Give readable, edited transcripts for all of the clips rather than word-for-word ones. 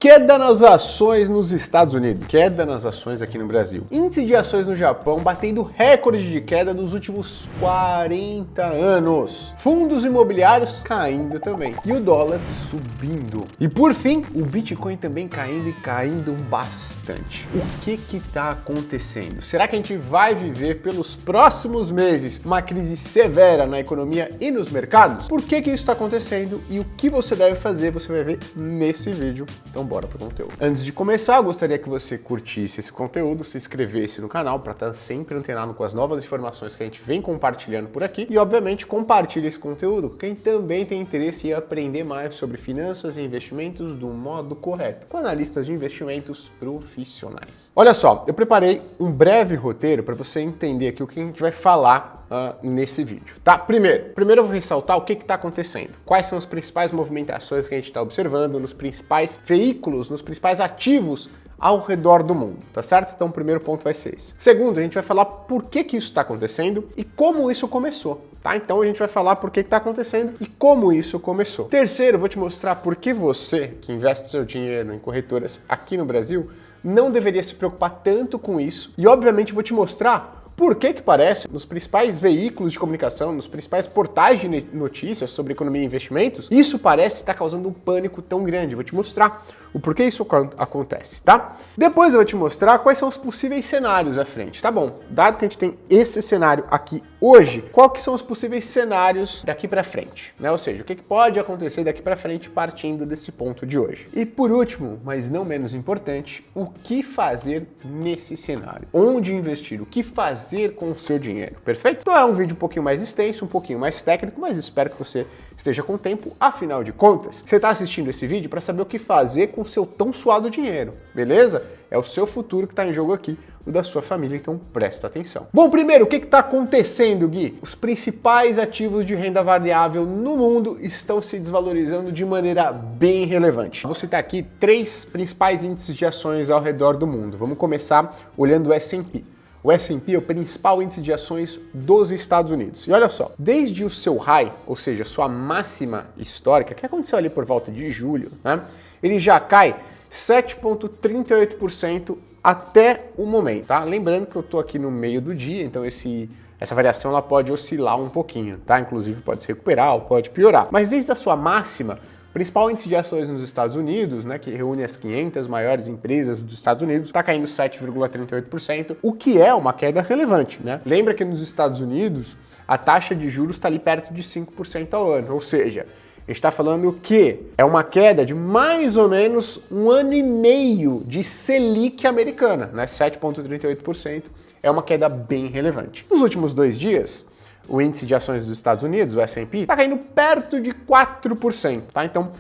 Queda nas ações nos Estados Unidos, queda nas ações aqui no Brasil. Índice de ações no Japão batendo recorde de queda nos últimos 40 anos. Fundos imobiliários caindo também. E o dólar subindo. E por fim, o Bitcoin também caindo e caindo bastante. O que está acontecendo? Será que a gente vai viver pelos próximos meses uma crise severa na economia e nos mercados? Por que isso está acontecendo e o que você deve fazer, você vai ver nesse vídeo. Então bora pro conteúdo. Antes de começar, eu gostaria que você curtisse esse conteúdo, se inscrevesse no canal para estar sempre antenado com as novas informações que a gente vem compartilhando por aqui e, obviamente, compartilhe esse conteúdo com quem também tem interesse em aprender mais sobre finanças e investimentos do modo correto, com analistas de investimentos profissionais. Olha só, eu preparei um breve roteiro para você entender aqui o que a gente vai falar nesse vídeo, tá? Primeiro eu vou ressaltar o que está acontecendo, quais são as principais movimentações que a gente está observando nos principais veículos, nos principais ativos ao redor do mundo, tá certo? Então o primeiro ponto vai ser esse. Segundo, a gente vai falar por que isso está acontecendo e como isso começou, tá? Então a gente vai falar por que está acontecendo e como isso começou. Terceiro, eu vou te mostrar por que você, que investe seu dinheiro em corretoras aqui no Brasil, não deveria se preocupar tanto com isso e, obviamente, vou te mostrar por que parece, nos principais veículos de comunicação, nos principais portais de notícias sobre economia e investimentos, isso parece estar causando um pânico tão grande. Vou te mostrar o porquê isso acontece, tá? Depois eu vou te mostrar quais são os possíveis cenários à frente, tá bom? Dado que a gente tem esse cenário aqui hoje, qual que são os possíveis cenários daqui para frente, né? Ou seja, o que pode acontecer daqui para frente partindo desse ponto de hoje. E por último, mas não menos importante, o que fazer nesse cenário? Onde investir? O que fazer com o seu dinheiro? Perfeito? Então é um vídeo um pouquinho mais extenso, um pouquinho mais técnico, mas espero que você esteja com tempo. Afinal de contas, você está assistindo esse vídeo para saber o que fazer com o seu tão suado dinheiro, beleza? É o seu futuro que está em jogo aqui, o da sua família, então presta atenção. Bom, primeiro, o que está acontecendo, Gui? Os principais ativos de renda variável no mundo estão se desvalorizando de maneira bem relevante. Vou citar aqui 3 principais índices de ações ao redor do mundo. Vamos começar olhando o S&P. O S&P é o principal índice de ações dos Estados Unidos. E olha só, desde o seu high, ou seja, sua máxima histórica, que aconteceu ali por volta de julho, né, ele já cai 7,38% até o momento, tá? Lembrando que eu tô aqui no meio do dia, então essa variação ela pode oscilar um pouquinho, tá? Inclusive pode se recuperar ou pode piorar. Mas desde a sua máxima, o principal índice de ações nos Estados Unidos, né, que reúne as 500 maiores empresas dos Estados Unidos, está caindo 7,38%, o que é uma queda relevante, né? Lembra que nos Estados Unidos a taxa de juros está ali perto de 5% ao ano, ou seja, a gente está falando que é uma queda de mais ou menos 1 ano e meio de Selic americana, né? 7,38% é uma queda bem relevante. Nos últimos 2 dias, o índice de ações dos Estados Unidos, o S&P, está caindo perto de 4%, tá? Então,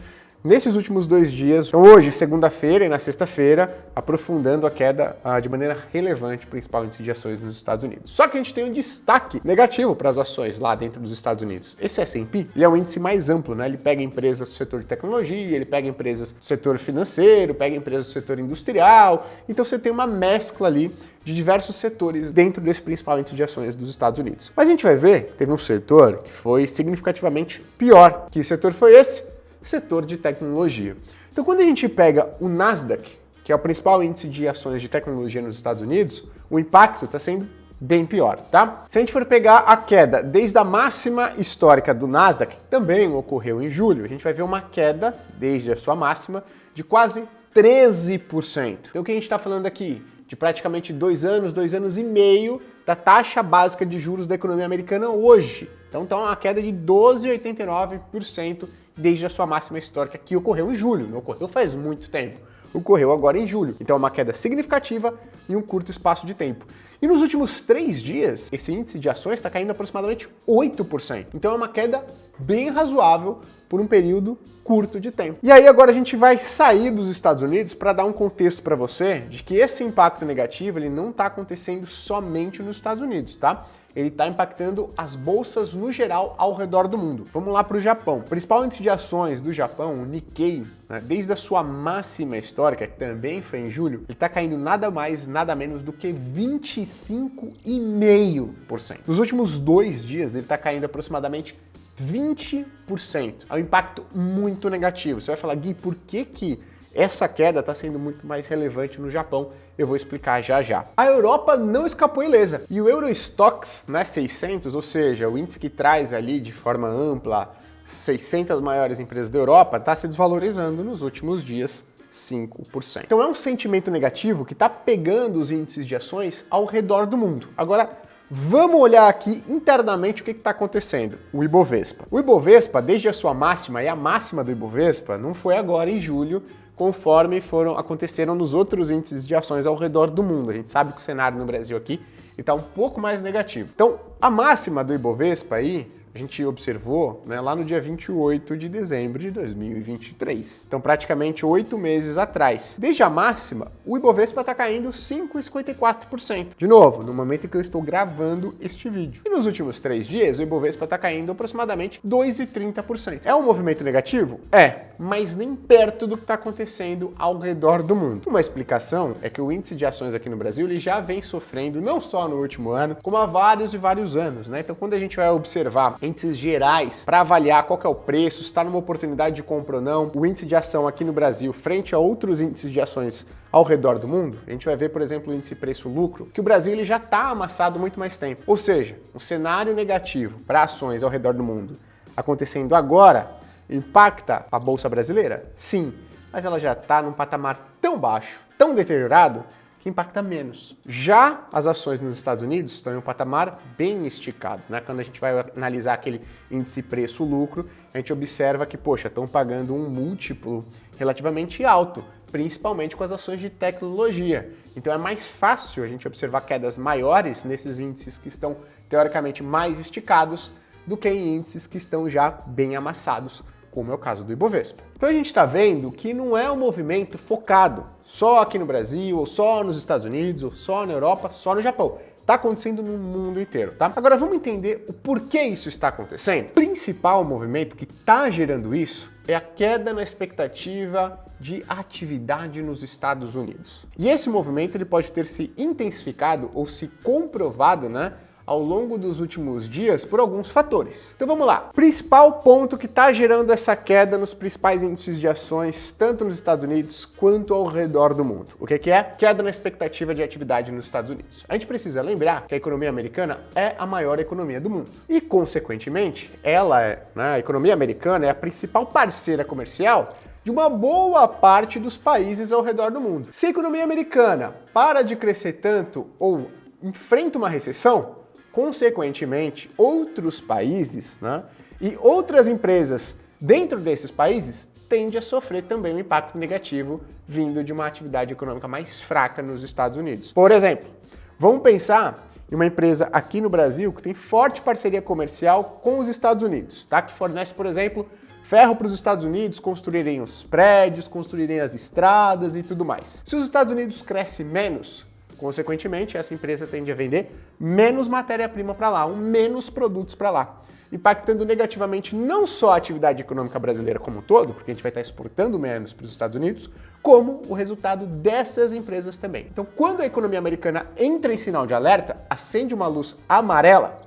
nesses últimos 2 dias, hoje, segunda-feira e na sexta-feira, aprofundando a queda de maneira relevante, o principal índice de ações nos Estados Unidos. Só que a gente tem um destaque negativo para as ações lá dentro dos Estados Unidos. Esse S&P, ele é um índice mais amplo, né? Ele pega empresas do setor de tecnologia, ele pega empresas do setor financeiro, pega empresas do setor industrial. Então você tem uma mescla ali de diversos setores dentro desse principal índice de ações dos Estados Unidos. Mas a gente vai ver que teve um setor que foi significativamente pior. Que setor foi esse? Setor de tecnologia. Então, quando a gente pega o Nasdaq, que é o principal índice de ações de tecnologia nos Estados Unidos, o impacto está sendo bem pior, tá? Se a gente for pegar a queda desde a máxima histórica do Nasdaq, que também ocorreu em julho, a gente vai ver uma queda desde a sua máxima de quase 13%. Então, o que a gente está falando aqui? De praticamente 2 anos e meio da taxa básica de juros da economia americana hoje. Então, é uma queda de 12,89% desde a sua máxima histórica, que ocorreu em julho, não ocorreu faz muito tempo, ocorreu agora em julho. Então é uma queda significativa em um curto espaço de tempo. E nos últimos 3 dias, esse índice de ações está caindo aproximadamente 8%. Então é uma queda bem razoável por um período curto de tempo. E aí agora a gente vai sair dos Estados Unidos para dar um contexto para você de que esse impacto negativo ele não está acontecendo somente nos Estados Unidos, tá? Ele está impactando as bolsas no geral ao redor do mundo. Vamos lá para o Japão. O principal índice de ações do Japão, o Nikkei, né, desde a sua máxima histórica, que também foi em julho, ele está caindo nada mais, nada menos do que 25,5%. Nos últimos 2 dias, ele está caindo aproximadamente 20%. É um impacto muito negativo. Você vai falar, Gui, por que essa queda está sendo muito mais relevante no Japão. Eu vou explicar já já. A Europa não escapou ilesa e o Eurostoxx, né, 600, ou seja, o índice que traz ali de forma ampla 600 maiores empresas da Europa, está se desvalorizando nos últimos dias 5%. Então é um sentimento negativo que está pegando os índices de ações ao redor do mundo. Agora, vamos olhar aqui internamente o que está acontecendo. O Ibovespa. O Ibovespa, desde a sua máxima, e a máxima do Ibovespa não foi agora em julho, conforme aconteceram nos outros índices de ações ao redor do mundo. A gente sabe que o cenário no Brasil aqui está um pouco mais negativo. Então, a máxima do Ibovespa aí, a gente observou, né, lá no dia 28 de dezembro de 2023. Então, praticamente 8 meses atrás. Desde a máxima, o Ibovespa está caindo 5,54%. De novo, no momento em que eu estou gravando este vídeo. E nos últimos 3 dias, o Ibovespa está caindo aproximadamente 2,30%. É um movimento negativo? É, mas nem perto do que está acontecendo ao redor do mundo. Uma explicação é que o índice de ações aqui no Brasil ele já vem sofrendo, não só no último ano, como há vários e vários anos, né? Então, quando a gente vai observar índices gerais para avaliar qual que é o preço, se está numa oportunidade de compra ou não, o índice de ação aqui no Brasil frente a outros índices de ações ao redor do mundo, a gente vai ver, por exemplo, o índice preço-lucro, que o Brasil ele já está amassado há muito mais tempo. Ou seja, um cenário negativo para ações ao redor do mundo acontecendo agora impacta a Bolsa Brasileira? Sim, mas ela já está num patamar tão baixo, tão deteriorado, que impacta menos. Já as ações nos Estados Unidos estão em um patamar bem esticado, né? Quando a gente vai analisar aquele índice preço-lucro, a gente observa que, poxa, estão pagando um múltiplo relativamente alto, principalmente com as ações de tecnologia. Então é mais fácil a gente observar quedas maiores nesses índices que estão teoricamente mais esticados do que em índices que estão já bem amassados, como é o caso do Ibovespa. Então a gente está vendo que não é um movimento focado só aqui no Brasil, ou só nos Estados Unidos, ou só na Europa, só no Japão. Está acontecendo no mundo inteiro, tá? Agora vamos entender o porquê isso está acontecendo. O principal movimento que está gerando isso é a queda na expectativa de atividade nos Estados Unidos. E esse movimento ele pode ter se intensificado ou se comprovado, né, ao longo dos últimos dias por alguns fatores. Então vamos lá. Principal ponto que está gerando essa queda nos principais índices de ações, tanto nos Estados Unidos quanto ao redor do mundo. O que é? Queda na expectativa de atividade nos Estados Unidos. A gente precisa lembrar que a economia americana é a maior economia do mundo. E, consequentemente, a economia americana é a principal parceira comercial de uma boa parte dos países ao redor do mundo. Se a economia americana para de crescer tanto ou enfrenta uma recessão, consequentemente, outros países, né, e outras empresas dentro desses países tendem a sofrer também um impacto negativo vindo de uma atividade econômica mais fraca nos Estados Unidos. Por exemplo, vamos pensar em uma empresa aqui no Brasil que tem forte parceria comercial com os Estados Unidos, tá? Que fornece, por exemplo, ferro para os Estados Unidos construírem os prédios, construírem as estradas e tudo mais. Se os Estados Unidos crescem menos, consequentemente, essa empresa tende a vender menos matéria-prima para lá, menos produtos para lá, impactando negativamente não só a atividade econômica brasileira como um todo, porque a gente vai estar exportando menos para os Estados Unidos, como o resultado dessas empresas também. Então, quando a economia americana entra em sinal de alerta, acende uma luz amarela,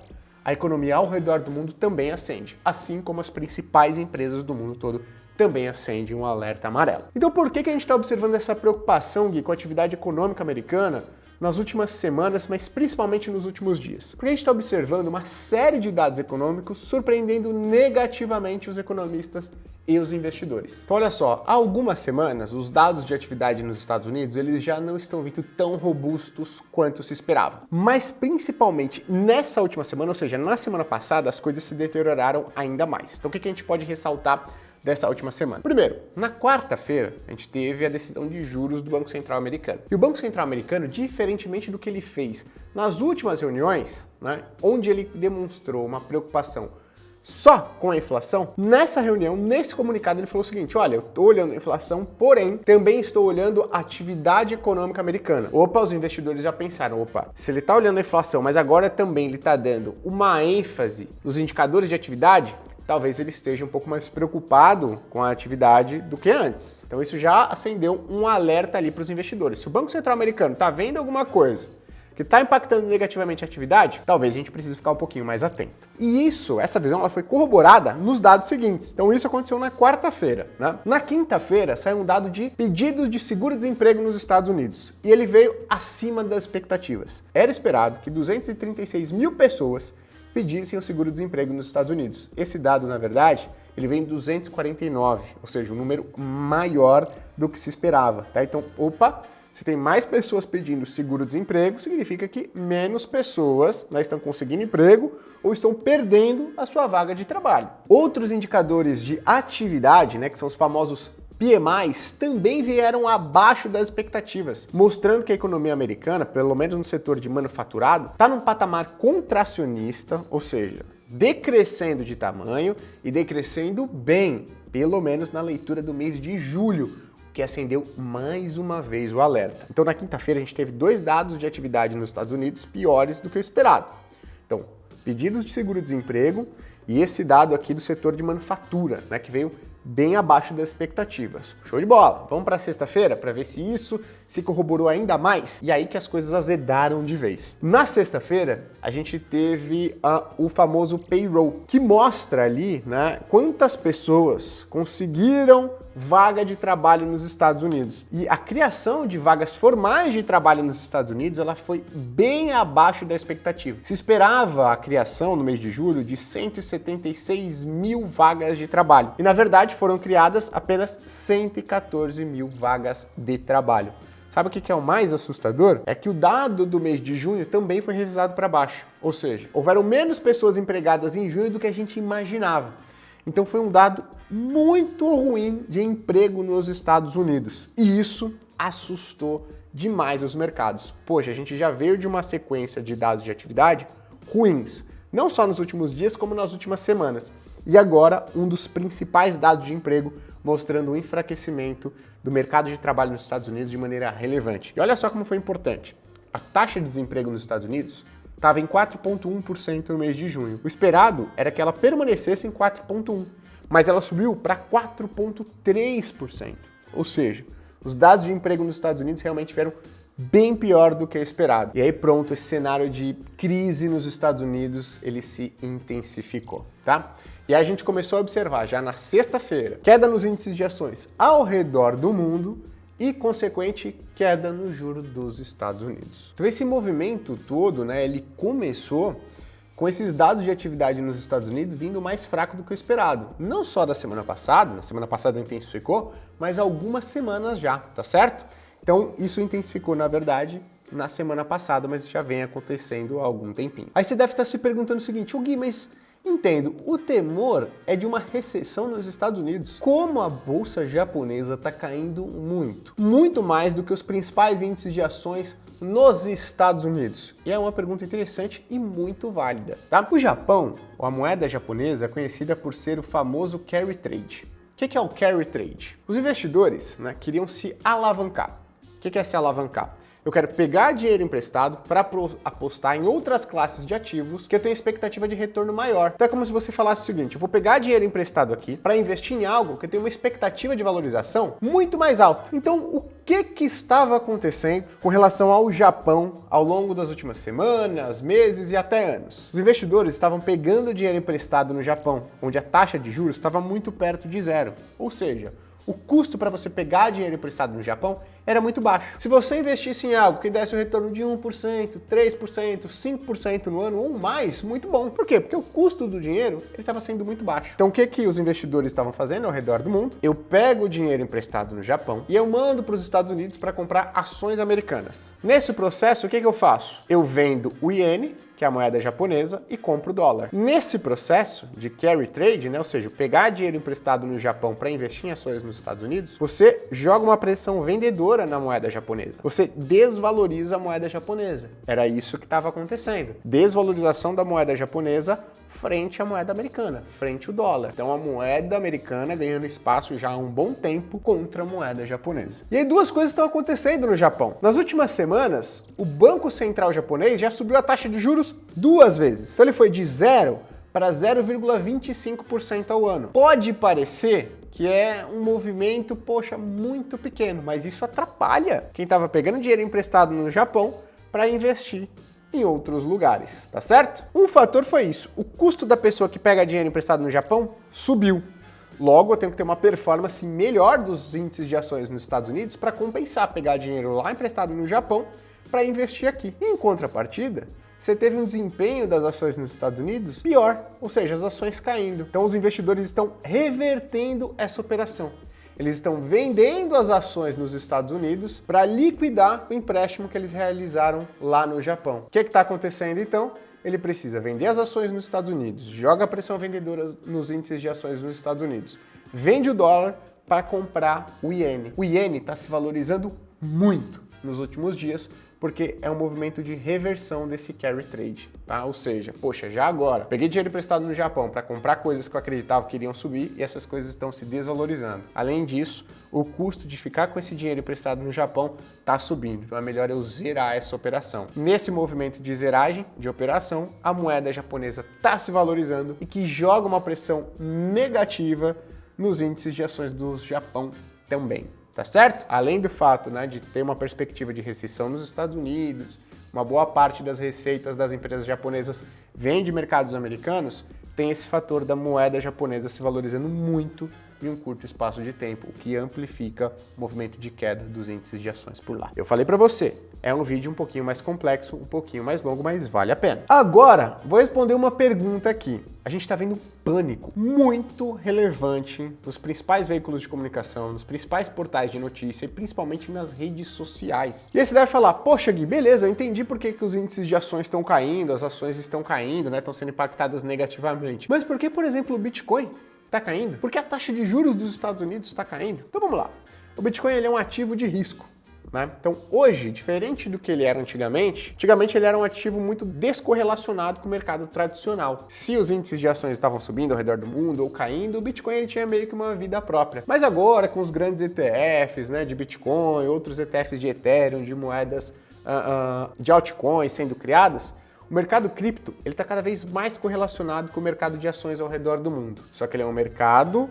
a economia ao redor do mundo também acende, assim como as principais empresas do mundo todo também acendem um alerta amarelo. Então por que a gente está observando essa preocupação, Gui, com a atividade econômica americana nas últimas semanas, mas principalmente nos últimos dias? Porque a gente está observando uma série de dados econômicos surpreendendo negativamente os economistas e os investidores. Então olha só, há algumas semanas os dados de atividade nos Estados Unidos eles já não estão vindo tão robustos quanto se esperava. Mas principalmente nessa última semana, ou seja, na semana passada, as coisas se deterioraram ainda mais. Então o que a gente pode ressaltar dessa última semana? Primeiro, na quarta-feira, a gente teve a decisão de juros do Banco Central americano. E o Banco Central americano, diferentemente do que ele fez nas últimas reuniões, né, onde ele demonstrou uma preocupação só com a inflação, nessa reunião, nesse comunicado, ele falou o seguinte: olha, eu estou olhando a inflação, porém, também estou olhando a atividade econômica americana. Opa, os investidores já pensaram, opa, se ele está olhando a inflação, mas agora também ele está dando uma ênfase nos indicadores de atividade, talvez ele esteja um pouco mais preocupado com a atividade do que antes. Então isso já acendeu um alerta ali para os investidores. Se o Banco Central americano está vendo alguma coisa que está impactando negativamente a atividade, talvez a gente precise ficar um pouquinho mais atento. E essa visão, ela foi corroborada nos dados seguintes. Então isso aconteceu na quarta-feira, né? Na quinta-feira saiu um dado de pedidos de seguro-desemprego nos Estados Unidos e ele veio acima das expectativas. Era esperado que 236 mil pessoas pedissem o seguro-desemprego nos Estados Unidos. Esse dado, na verdade, ele vem em 249, ou seja, um número maior do que se esperava, tá? Então, se tem mais pessoas pedindo seguro-desemprego, significa que menos pessoas, né, estão conseguindo emprego ou estão perdendo a sua vaga de trabalho. Outros indicadores de atividade, né, que são os famosos PMIs, também vieram abaixo das expectativas, mostrando que a economia americana, pelo menos no setor de manufaturado, está num patamar contracionista, ou seja, decrescendo de tamanho e decrescendo bem, pelo menos na leitura do mês de julho, que acendeu mais uma vez o alerta. Então, na quinta-feira, a gente teve 2 dados de atividade nos Estados Unidos piores do que o esperado. Então, pedidos de seguro-desemprego e esse dado aqui do setor de manufatura, né, que veio bem abaixo das expectativas. Show de bola! Vamos para sexta-feira para ver se isso se corroborou ainda mais e aí que as coisas azedaram de vez. Na sexta-feira, a gente teve o famoso payroll, que mostra ali, né, quantas pessoas conseguiram vaga de trabalho nos Estados Unidos. E a criação de vagas formais de trabalho nos Estados Unidos, ela foi bem abaixo da expectativa. Se esperava a criação no mês de julho de 176 mil vagas de trabalho. E na verdade foram criadas apenas 114 mil vagas de trabalho. Sabe o que é o mais assustador? É que o dado do mês de junho também foi revisado para baixo. Ou seja, houveram menos pessoas empregadas em junho do que a gente imaginava. Então foi um dado muito ruim de emprego nos Estados Unidos. E isso assustou demais os mercados. Poxa, a gente já veio de uma sequência de dados de atividade ruins, não só nos últimos dias, como nas últimas semanas. E agora, um dos principais dados de emprego mostrando o enfraquecimento do mercado de trabalho nos Estados Unidos de maneira relevante. E olha só como foi importante. A taxa de desemprego nos Estados Unidos estava em 4,1% no mês de junho. O esperado era que ela permanecesse em 4,1%, mas ela subiu para 4,3%. Ou seja, os dados de emprego nos Estados Unidos realmente vieram bem pior do que esperado. E aí pronto, esse cenário de crise nos Estados Unidos, ele se intensificou, tá? E aí a gente começou a observar já na sexta-feira queda nos índices de ações ao redor do mundo e consequente queda no juro dos Estados Unidos. Então esse movimento todo, né, ele começou com esses dados de atividade nos Estados Unidos vindo mais fraco do que o esperado. Não só da semana passada, na semana passada intensificou, mas algumas semanas já, tá certo? Então isso intensificou, na verdade, na semana passada, mas já vem acontecendo há algum tempinho. Aí você deve estar se perguntando o seguinte, Gui, mas entendo, o temor é de uma recessão nos Estados Unidos. Como a bolsa japonesa está caindo muito, muito mais do que os principais índices de ações nos Estados Unidos? E é uma pergunta interessante e muito válida, tá? O Japão, a moeda japonesa, é conhecida por ser o famoso carry trade. O que é o carry trade? Os investidores, né, queriam se alavancar. O que é se alavancar? Eu quero pegar dinheiro emprestado para apostar em outras classes de ativos que eu tenho expectativa de retorno maior. Então é como se você falasse o seguinte, eu vou pegar dinheiro emprestado aqui para investir em algo que eu tenho uma expectativa de valorização muito mais alta. Então o que estava acontecendo com relação ao Japão ao longo das últimas semanas, meses e até anos? Os investidores estavam pegando dinheiro emprestado no Japão, onde a taxa de juros estava muito perto de zero. Ou seja, o custo para você pegar dinheiro emprestado no Japão era muito baixo. Se você investisse em algo que desse um retorno de 1%, 3%, 5% no ano ou mais, muito bom. Por quê? Porque o custo do dinheiro estava sendo muito baixo. Então o que os investidores estavam fazendo ao redor do mundo? Eu pego o dinheiro emprestado no Japão e eu mando para os Estados Unidos para comprar ações americanas. Nesse processo, o que eu faço? Eu vendo o iene, que é a moeda japonesa, e compro o dólar. Nesse processo de carry trade, né, ou seja, pegar dinheiro emprestado no Japão para investir em ações nos Estados Unidos, você joga uma pressão vendedora na moeda japonesa. Você desvaloriza a moeda japonesa. Era isso que estava acontecendo. Desvalorização da moeda japonesa frente à moeda americana, frente ao dólar. Então a moeda americana ganhando espaço já há um bom tempo contra a moeda japonesa. E aí duas coisas estão acontecendo no Japão. Nas últimas semanas, o Banco Central japonês já subiu a taxa de juros 2 vezes. Então ele foi de 0 para 0,25% ao ano. Pode parecer que é um movimento, poxa, muito pequeno, mas isso atrapalha quem estava pegando dinheiro emprestado no Japão para investir em outros lugares, tá certo? Um fator foi isso, o custo da pessoa que pega dinheiro emprestado no Japão subiu. Logo, eu tenho que ter uma performance melhor dos índices de ações nos Estados Unidos para compensar pegar dinheiro lá emprestado no Japão para investir aqui. E em contrapartida, você teve um desempenho das ações nos Estados Unidos pior, ou seja, as ações caindo. Então os investidores estão revertendo essa operação. Eles estão vendendo as ações nos Estados Unidos para liquidar o empréstimo que eles realizaram lá no Japão. O que está acontecendo então? Ele precisa vender as ações nos Estados Unidos, joga a pressão vendedora nos índices de ações nos Estados Unidos, vende o dólar para comprar o iene. O iene está se valorizando muito nos últimos dias, porque é um movimento de reversão desse carry trade, tá? Ou seja, poxa, já agora, peguei dinheiro emprestado no Japão para comprar coisas que eu acreditava que iriam subir e essas coisas estão se desvalorizando. Além disso, o custo de ficar com esse dinheiro emprestado no Japão está subindo, então é melhor eu zerar essa operação. Nesse movimento de zeragem de operação, a moeda japonesa está se valorizando e que joga uma pressão negativa nos índices de ações do Japão também. Tá certo? Além do fato, né, de ter uma perspectiva de recessão nos Estados Unidos, uma boa parte das receitas das empresas japonesas vem de mercados americanos, tem esse fator da moeda japonesa se valorizando muito em um curto espaço de tempo, o que amplifica o movimento de queda dos índices de ações por lá. Eu falei para você, é um vídeo um pouquinho mais complexo, um pouquinho mais longo, mas vale a pena. Agora, vou responder uma pergunta aqui. A gente está vendo pânico muito relevante nos principais veículos de comunicação, nos principais portais de notícia e principalmente nas redes sociais. E aí você deve falar, poxa Gui, beleza, eu entendi por que os índices de ações estão caindo, as ações estão caindo, né, estão sendo impactadas negativamente. Mas por que, por exemplo, o Bitcoin está caindo? Por que a taxa de juros dos Estados Unidos está caindo? Então vamos lá. O Bitcoin ele é um ativo de risco. Né? Então, hoje, diferente do que ele era antigamente ele era um ativo muito descorrelacionado com o mercado tradicional. Se os índices de ações estavam subindo ao redor do mundo ou caindo, o Bitcoin ele tinha meio que uma vida própria. Mas agora, com os grandes ETFs, né, de Bitcoin, outros ETFs de Ethereum, de moedas de altcoins sendo criadas, o mercado cripto ele está cada vez mais correlacionado com o mercado de ações ao redor do mundo. Só que ele é um mercado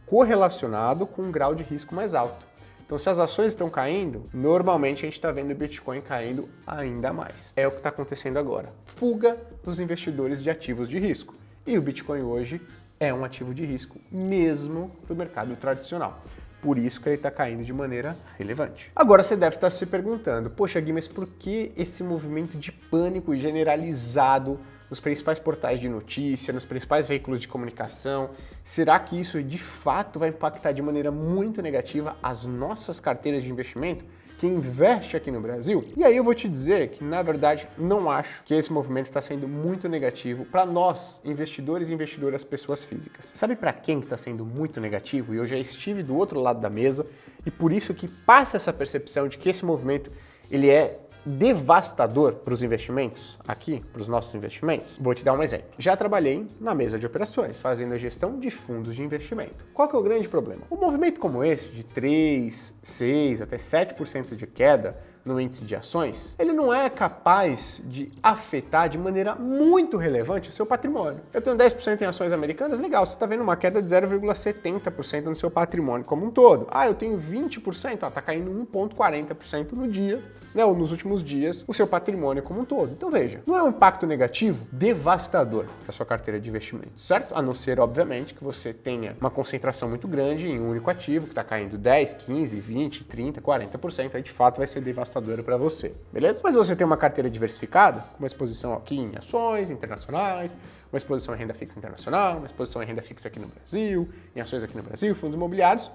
correlacionado com um grau de risco mais alto. Então, se as ações estão caindo, normalmente a gente está vendo o Bitcoin caindo ainda mais. É o que está acontecendo agora. Fuga dos investidores de ativos de risco. E o Bitcoin hoje é um ativo de risco, mesmo para o mercado tradicional. Por isso que ele está caindo de maneira relevante. Agora você deve estar se perguntando, poxa Gui, mas por que esse movimento de pânico generalizado nos principais portais de notícia, nos principais veículos de comunicação? Será que isso de fato vai impactar de maneira muito negativa as nossas carteiras de investimento? Quem investe aqui no Brasil? E aí eu vou te dizer que, na verdade, não acho que esse movimento está sendo muito negativo para nós, investidores e investidoras, pessoas físicas. Sabe para quem está sendo muito negativo? E eu já estive do outro lado da mesa e por isso que passa essa percepção de que esse movimento ele é devastador para os investimentos, aqui, para os nossos investimentos. Vou te dar um exemplo. Já trabalhei na mesa de operações, fazendo a gestão de fundos de investimento. Qual que é o grande problema? Um movimento como esse, de 3, 6, até 7% de queda no índice de ações, ele não é capaz de afetar de maneira muito relevante o seu patrimônio. Eu tenho 10% em ações americanas, legal, você está vendo uma queda de 0,70% no seu patrimônio como um todo. Ah, eu tenho 20%, está caindo 1,40% no dia, né, ou nos últimos dias, o seu patrimônio como um todo. Então veja, não é um impacto negativo devastador para a sua carteira de investimentos, certo? A não ser, obviamente, que você tenha uma concentração muito grande em um único ativo, que está caindo 10, 15, 20, 30, 40%, aí de fato vai ser devastador para você, beleza? Mas você tem uma carteira diversificada, com uma exposição aqui em ações internacionais, uma exposição em renda fixa internacional, uma exposição em renda fixa aqui no Brasil, em ações aqui no Brasil, fundos imobiliários,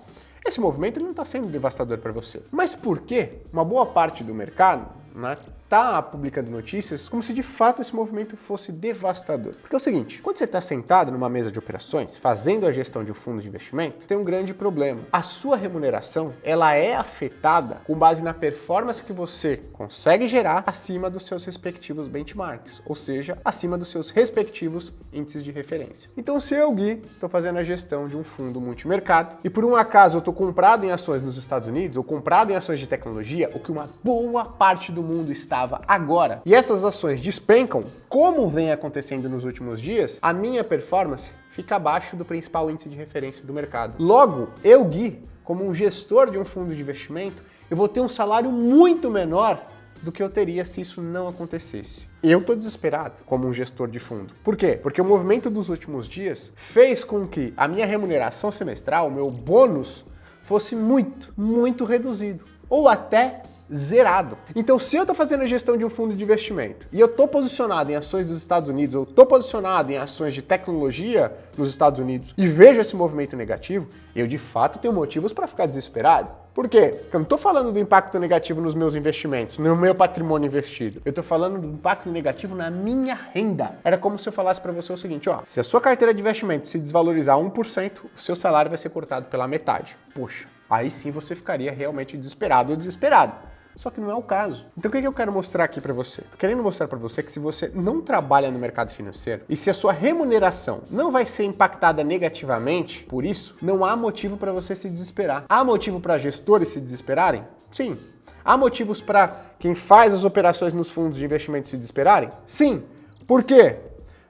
esse movimento ele não está sendo devastador para você. Mas por quê? Uma boa parte do mercado, né, está publicando notícias como se de fato esse movimento fosse devastador. Porque é o seguinte, quando você está sentado numa mesa de operações, fazendo a gestão de um fundo de investimento, tem um grande problema. A sua remuneração, ela é afetada com base na performance que você consegue gerar acima dos seus respectivos benchmarks, ou seja, acima dos seus respectivos índices de referência. Então, se eu, Gui, estou fazendo a gestão de um fundo multimercado e por um acaso eu estou comprado em ações nos Estados Unidos ou comprado em ações de tecnologia, o que uma boa parte do mundo estava agora, e essas ações despencam, como vem acontecendo nos últimos dias, a minha performance fica abaixo do principal índice de referência do mercado. Logo, eu, Gui, como um gestor de um fundo de investimento, eu vou ter um salário muito menor do que eu teria se isso não acontecesse. Eu tô desesperado como um gestor de fundo. Por quê? Porque o movimento dos últimos dias fez com que a minha remuneração semestral, o meu bônus, fosse muito reduzido. Ou até zerado. Então, se eu estou fazendo a gestão de um fundo de investimento e eu estou posicionado em ações dos Estados Unidos, ou estou posicionado em ações de tecnologia nos Estados Unidos e vejo esse movimento negativo, eu de fato tenho motivos para ficar desesperado. Por quê? Porque eu não estou falando do impacto negativo nos meus investimentos, no meu patrimônio investido. Eu estou falando do impacto negativo na minha renda. Era como se eu falasse para você o seguinte, ó, se a sua carteira de investimento se desvalorizar 1%, o seu salário vai ser cortado pela metade. Poxa, aí sim você ficaria realmente desesperado ou desesperado. Só que não é o caso. Então o que eu quero mostrar aqui para você? Tô querendo mostrar para você que se você não trabalha no mercado financeiro e se a sua remuneração não vai ser impactada negativamente por isso, não há motivo para você se desesperar. Há motivo para gestores se desesperarem? Sim. Há motivos para quem faz as operações nos fundos de investimento se desesperarem? Sim. Por quê?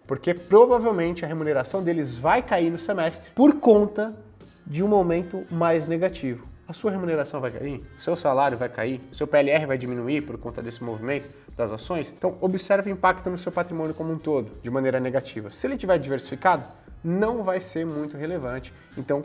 Porque provavelmente a remuneração deles vai cair no semestre por conta de um momento mais negativo. A sua remuneração vai cair, o seu salário vai cair, o seu PLR vai diminuir por conta desse movimento das ações. Então, observe o impacto no seu patrimônio como um todo, de maneira negativa. Se ele estiver diversificado, não vai ser muito relevante. Então,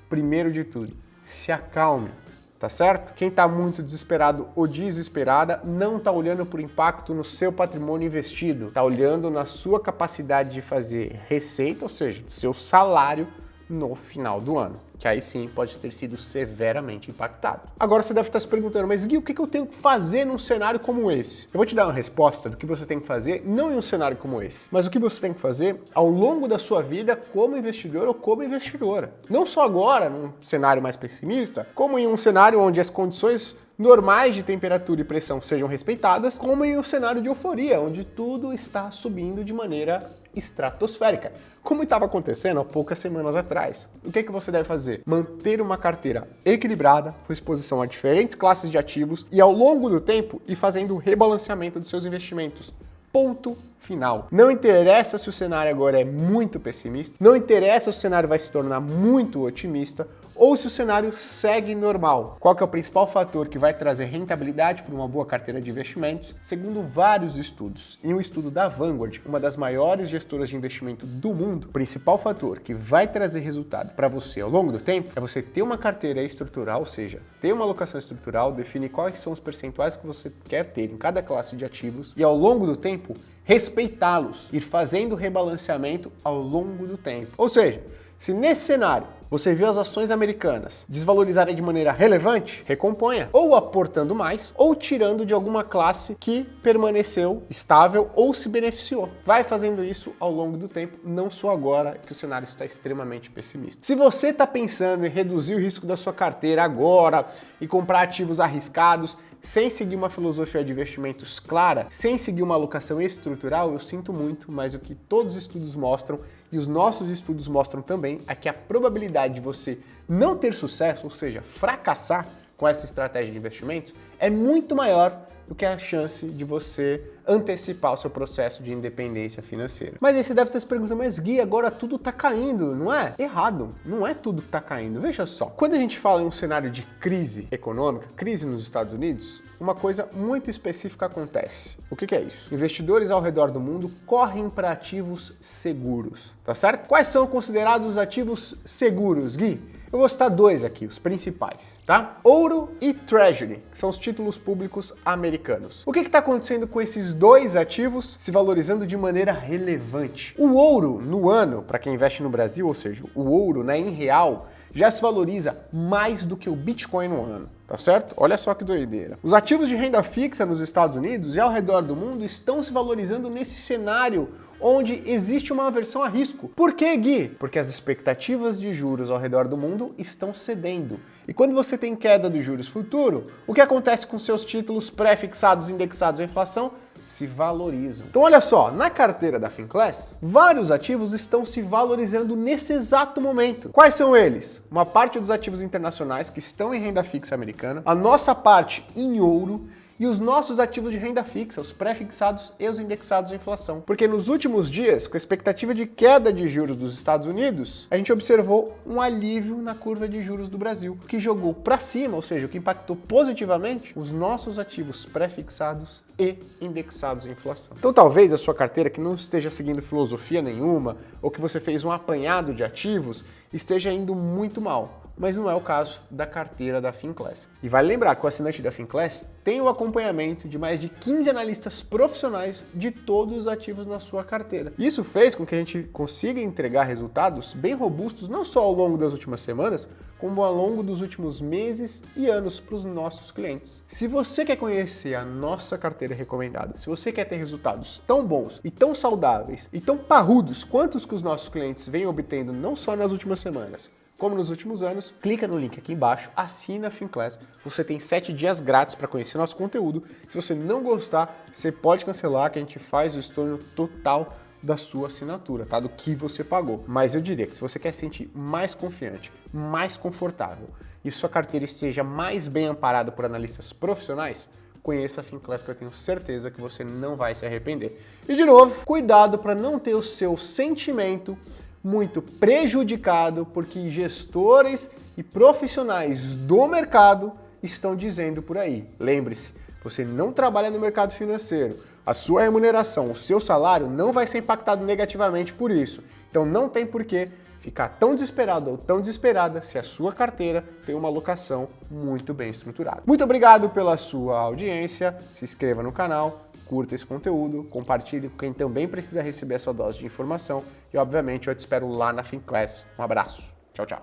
primeiro de tudo, se acalme, tá certo? Quem está muito desesperado ou desesperada não está olhando por impacto no seu patrimônio investido, está olhando na sua capacidade de fazer receita, ou seja, do seu salário no final do ano, que aí sim pode ter sido severamente impactado. Agora você deve estar se perguntando, mas Gui, o que eu tenho que fazer num cenário como esse? Eu vou te dar uma resposta do que você tem que fazer, não em um cenário como esse, mas o que você tem que fazer ao longo da sua vida como investidor ou como investidora. Não só agora, num cenário mais pessimista, como em um cenário onde as condições normais de temperatura e pressão sejam respeitadas, como em um cenário de euforia, onde tudo está subindo de maneira estratosférica, como estava acontecendo há poucas semanas atrás. O que você deve fazer? Manter uma carteira equilibrada, com exposição a diferentes classes de ativos e ao longo do tempo ir fazendo o rebalanceamento dos seus investimentos. Ponto final. Não interessa se o cenário agora é muito pessimista, não interessa se o cenário vai se tornar muito otimista ou se o cenário segue normal. Qual que é o principal fator que vai trazer rentabilidade para uma boa carteira de investimentos? Segundo vários estudos, em um estudo da Vanguard, uma das maiores gestoras de investimento do mundo, o principal fator que vai trazer resultado para você ao longo do tempo é você ter uma carteira estrutural, ou seja, ter uma alocação estrutural, definir quais são os percentuais que você quer ter em cada classe de ativos e ao longo do tempo respeitá-los, ir fazendo rebalanceamento ao longo do tempo. Ou seja, se nesse cenário você viu as ações americanas desvalorizarem de maneira relevante, recomponha, ou aportando mais, ou tirando de alguma classe que permaneceu estável ou se beneficiou. Vai fazendo isso ao longo do tempo, não só agora que o cenário está extremamente pessimista. Se você está pensando em reduzir o risco da sua carteira agora e comprar ativos arriscados, sem seguir uma filosofia de investimentos clara, sem seguir uma alocação estrutural, eu sinto muito, mas o que todos os estudos mostram, e os nossos estudos mostram também, é que a probabilidade de você não ter sucesso, ou seja, fracassar com essa estratégia de investimentos, é muito maior do que a chance de você antecipar o seu processo de independência financeira. Mas aí você deve estar se perguntando, mas Gui, agora tudo está caindo, não é? Errado, não é tudo que está caindo. Veja só, quando a gente fala em um cenário de crise econômica, crise nos Estados Unidos, uma coisa muito específica acontece. O que é isso? Investidores ao redor do mundo correm para ativos seguros, tá certo? Quais são considerados os ativos seguros, Gui? Eu vou citar dois aqui, os principais, tá? Ouro e Treasury, que são os títulos públicos americanos. O que está acontecendo com esses dois ativos se valorizando de maneira relevante? O ouro no ano, para quem investe no Brasil, ou seja, o ouro, né, em real, já se valoriza mais do que o Bitcoin no ano, tá certo? Olha só que doideira. Os ativos de renda fixa nos Estados Unidos e ao redor do mundo estão se valorizando nesse cenário onde existe uma aversão a risco. Por quê, Gui? Porque as expectativas de juros ao redor do mundo estão cedendo. E quando você tem queda dos juros futuro, o que acontece com seus títulos pré-fixados indexados à inflação? Se valorizam. Então olha só, na carteira da Finclass, vários ativos estão se valorizando nesse exato momento. Quais são eles? Uma parte dos ativos internacionais que estão em renda fixa americana, a nossa parte em ouro e os nossos ativos de renda fixa, os pré-fixados e os indexados à inflação. Porque nos últimos dias, com a expectativa de queda de juros dos Estados Unidos, a gente observou um alívio na curva de juros do Brasil, que jogou para cima, ou seja, o que impactou positivamente os nossos ativos pré-fixados e indexados à inflação. Então talvez a sua carteira que não esteja seguindo filosofia nenhuma, ou que você fez um apanhado de ativos, esteja indo muito mal, mas não é o caso da carteira da Finclass. E vale lembrar que o assinante da Finclass tem o acompanhamento de mais de 15 analistas profissionais de todos os ativos na sua carteira. Isso fez com que a gente consiga entregar resultados bem robustos, não só ao longo das últimas semanas, como ao longo dos últimos meses e anos para os nossos clientes. Se você quer conhecer a nossa carteira recomendada, se você quer ter resultados tão bons e tão saudáveis e tão parrudos quanto os que os nossos clientes vêm obtendo não só nas últimas semanas, como nos últimos anos, clica no link aqui embaixo, assina a Finclass. Você tem 7 dias grátis para conhecer nosso conteúdo. Se você não gostar, você pode cancelar, que a gente faz o estorno total da sua assinatura, tá? Do que você pagou. Mas eu diria que se você quer se sentir mais confiante, mais confortável e sua carteira esteja mais bem amparada por analistas profissionais, conheça a Finclass, que eu tenho certeza que você não vai se arrepender. E de novo, cuidado para não ter o seu sentimento muito prejudicado porque gestores e profissionais do mercado estão dizendo por aí. Lembre-se, você não trabalha no mercado financeiro, a sua remuneração, o seu salário não vai ser impactado negativamente por isso. Então não tem por que ficar tão desesperado ou tão desesperada se a sua carteira tem uma alocação muito bem estruturada. Muito obrigado pela sua audiência, se inscreva no canal, curta esse conteúdo, compartilhe com quem também precisa receber essa dose de informação e, obviamente, eu te espero lá na Finclass. Um abraço. Tchau, tchau.